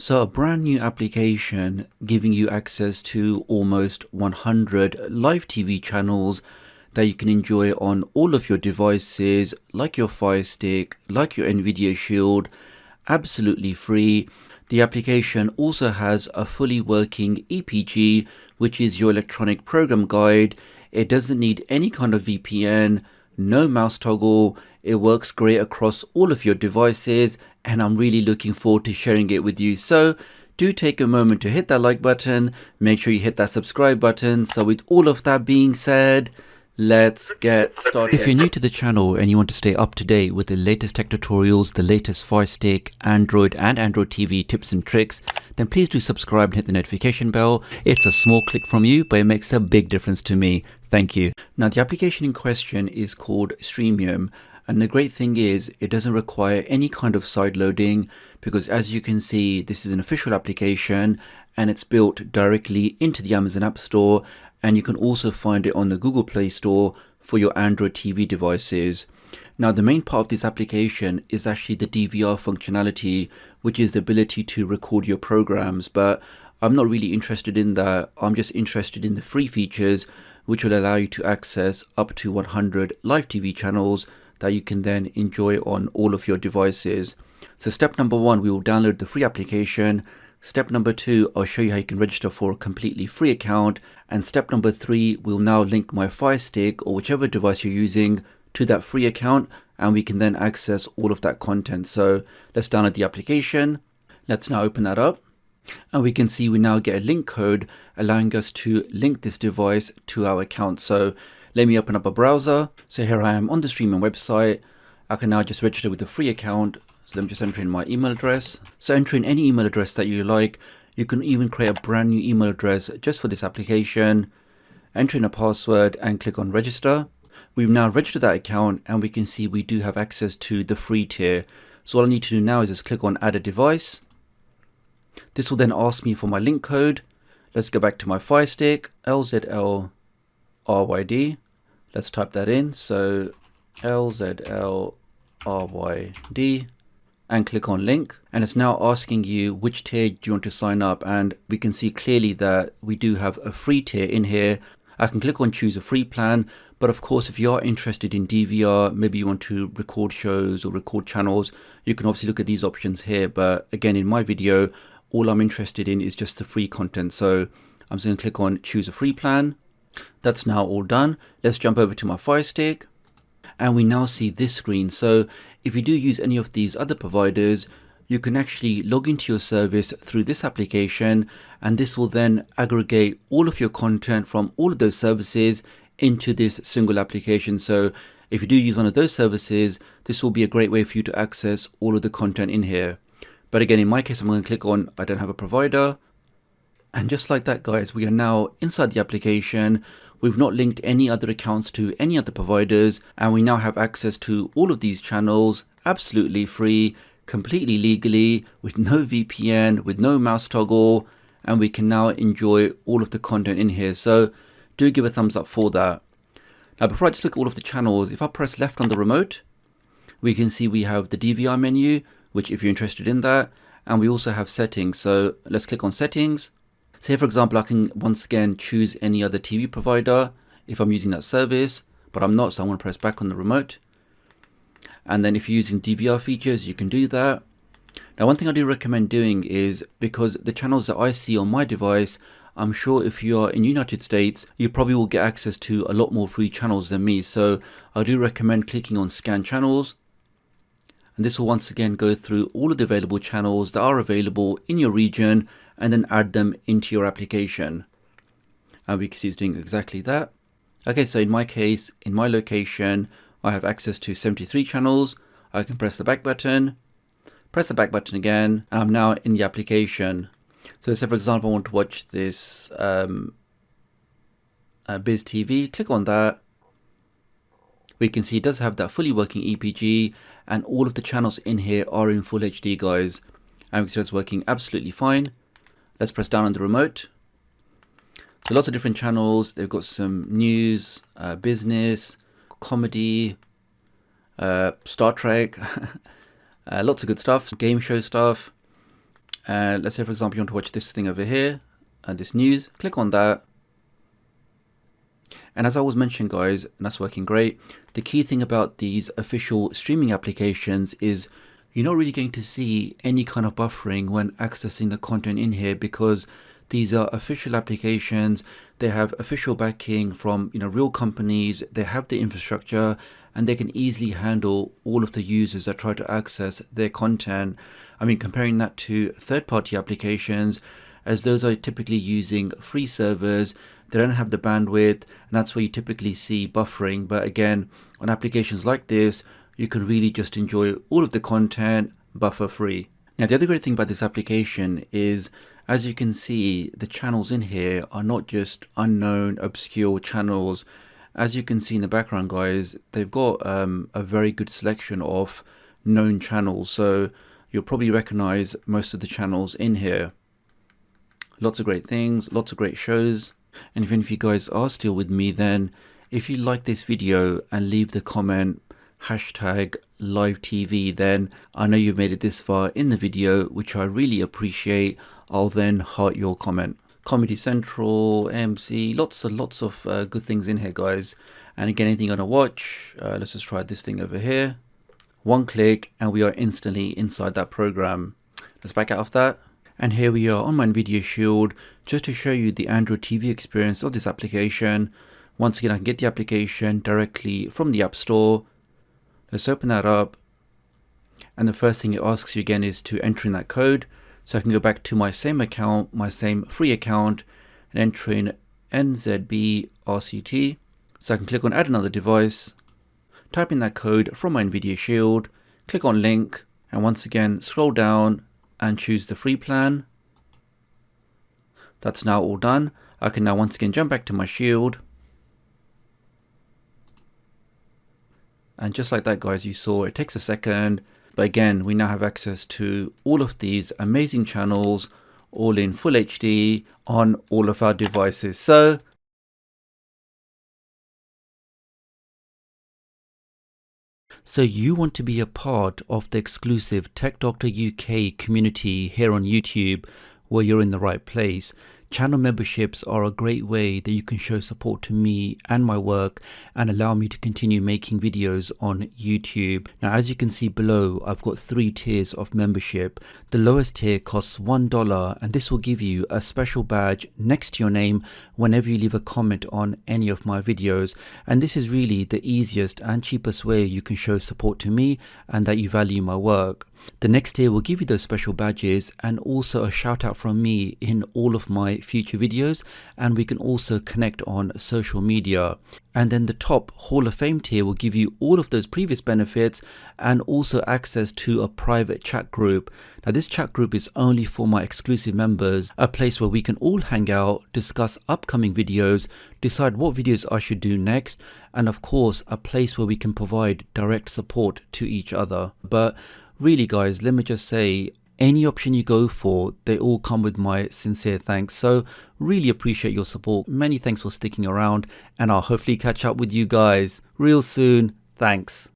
So a brand new application giving you access to almost 100 live TV channels that you can enjoy on all of your devices, like your Firestick, like your Nvidia Shield, absolutely free. The application also has a fully working EPG, which is your electronic program guide. It doesn't need any kind of VPN, no mouse toggle. It works great across all of your devices, and I'm really looking forward to sharing it with you. So do take a moment to hit that like button, make sure you hit that subscribe button. So with all of that being said, let's get started. If you're new to the channel and you want to stay up to date with the latest tech tutorials, the latest Firestick, Android and Android TV tips and tricks, then please do subscribe and hit the notification bell. It's a small click from you, but it makes a big difference to me. Thank you. Now the application in question is called Streamium, and the great thing is it doesn't require any kind of side loading, because as you can see, this is an official application and it's built directly into the Amazon App Store, and you can also find it on the Google Play Store for your Android TV devices. Now the main part of this application is actually the DVR functionality, which is the ability to record your programs, but I'm not really interested in that. I'm just interested in the free features, which will allow you to access up to 100 live TV channels that you can then enjoy on all of your devices. So step number one, we will download the free application. Step number two, I'll show you how you can register for a completely free account. And step number three, we'll now link my Firestick or whichever device you're using to that free account, and we can then access all of that content. So let's download the application. Let's now open that up. And we can see we now get a link code allowing us to link this device to our account. So let me open up a browser. So here I am on the Streamium website. I can now just register with a free account. So let me just enter in my email address. So enter in any email address that you like. You can even create a brand new email address just for this application. Enter in a password and click on register. We've now registered that account and we can see we do have access to the free tier. So all I need to do now is just click on add a device. This will then ask me for my link code. Let's go back to my Firestick, LZLRYD. Let's type that in. So LZLRYD. And click on link, and it's now asking you which tier do you want to sign up, and we can see clearly that we do have a free tier in here. I can click on choose a free plan, but of course if you are interested in DVR, maybe you want to record shows or record channels, you can obviously look at these options here. But again, in my video, all I'm interested in is just the free content, so I'm just going to click on choose a free plan. That's now all done. Let's jump over to my Firestick. And we now see this screen. So if you do use any of these other providers, you can actually log into your service through this application, and this will then aggregate all of your content from all of those services into this single application. So if you do use one of those services, this will be a great way for you to access all of the content in here. But again, in my case, I'm going to click on I don't have a provider. And just like that, guys, we are now inside the application. We've not linked any other accounts to any other providers, and we now have access to all of these channels absolutely free, completely legally, with no VPN, with no mouse toggle, and we can now enjoy all of the content in here. So do give a thumbs up for that. Now before I just look at all of the channels, if I press left on the remote, we can see we have the DVR menu, which if you're interested in that, and we also have settings. So let's click on settings. Say for example, I can once again choose any other TV provider if I'm using that service, but I'm not, so I want to press back on the remote. And then if you're using DVR features, you can do that. Now one thing I do recommend doing is, because the channels that I see on my device, I'm sure if you are in the United States, you probably will get access to a lot more free channels than me. So I do recommend clicking on scan channels. And this will once again go through all of the available channels that are available in your region and then add them into your application. And we can see it's doing exactly that. Okay, so in my case, in my location, I have access to 73 channels. I can press the back button again, and I'm now in the application. So say for example, I want to watch this Biz TV, click on that. We can see it does have that fully working EPG, and all of the channels in here are in full HD, guys. And we can see it's working absolutely fine. Let's press down on the remote. So lots of different channels. They've got some news, business, comedy, Star Trek, lots of good stuff, game show stuff. And let's say, for example, you want to watch this thing over here and this news, click on that. And as I was mentioning, guys, and that's working great. The key thing about these official streaming applications is you're not really going to see any kind of buffering when accessing the content in here, because these are official applications. They have official backing from real companies. They have the infrastructure, and they can easily handle all of the users that try to access their content. I mean, comparing that to third-party applications, as those are typically using free servers, they don't have the bandwidth, and that's where you typically see buffering. But again, on applications like this, you can really just enjoy all of the content buffer free. Now, the other great thing about this application is, as you can see, the channels in here are not just unknown, obscure channels. As you can see in the background, guys, they've got a very good selection of known channels. So you'll probably recognize most of the channels in here. Lots of great things, lots of great shows. And if you guys are still with me, then if you like this video and leave the comment #LiveTV, then I know you've made it this far in the video, which I really appreciate. I'll then heart your comment. Comedy Central, AMC, lots and lots of good things in here, guys. And again, anything you want to watch, let's just try this thing over here. One click and we are instantly inside that program. Let's back out of that. And here we are on my Nvidia Shield, just to show you the Android TV experience of this application. Once again, I can get the application directly from the App Store. Let's open that up. And the first thing it asks you again is to enter in that code. So I can go back to my same account, my same free account, and enter in NZBRCT. So I can click on add another device, type in that code from my Nvidia Shield, click on link, and once again, scroll down and choose the free plan. That's now all done. I can now once again jump back to my Shield. And just like that, guys, you saw it takes a second. But again, we now have access to all of these amazing channels, all in full HD on all of our devices. So you want to be a part of the exclusive Tech Doctor UK community here on YouTube? Well, you're in the right place. Channel memberships are a great way that you can show support to me and my work and allow me to continue making videos on YouTube. Now, as you can see below, I've got 3 tiers of membership. The lowest tier costs $1, and this will give you a special badge next to your name whenever you leave a comment on any of my videos. And this is really the easiest and cheapest way you can show support to me and that you value my work. The next tier will give you those special badges and also a shout out from me in all of my future videos, and we can also connect on social media. And then the top Hall of Fame tier will give you all of those previous benefits and also access to a private chat group. Now, this chat group is only for my exclusive members, a place where we can all hang out, discuss upcoming videos, decide what videos I should do next, and of course a place where we can provide direct support to each other. But really, guys, let me just say, any option you go for, they all come with my sincere thanks. So really appreciate your support. Many thanks for sticking around, and I'll hopefully catch up with you guys real soon. Thanks.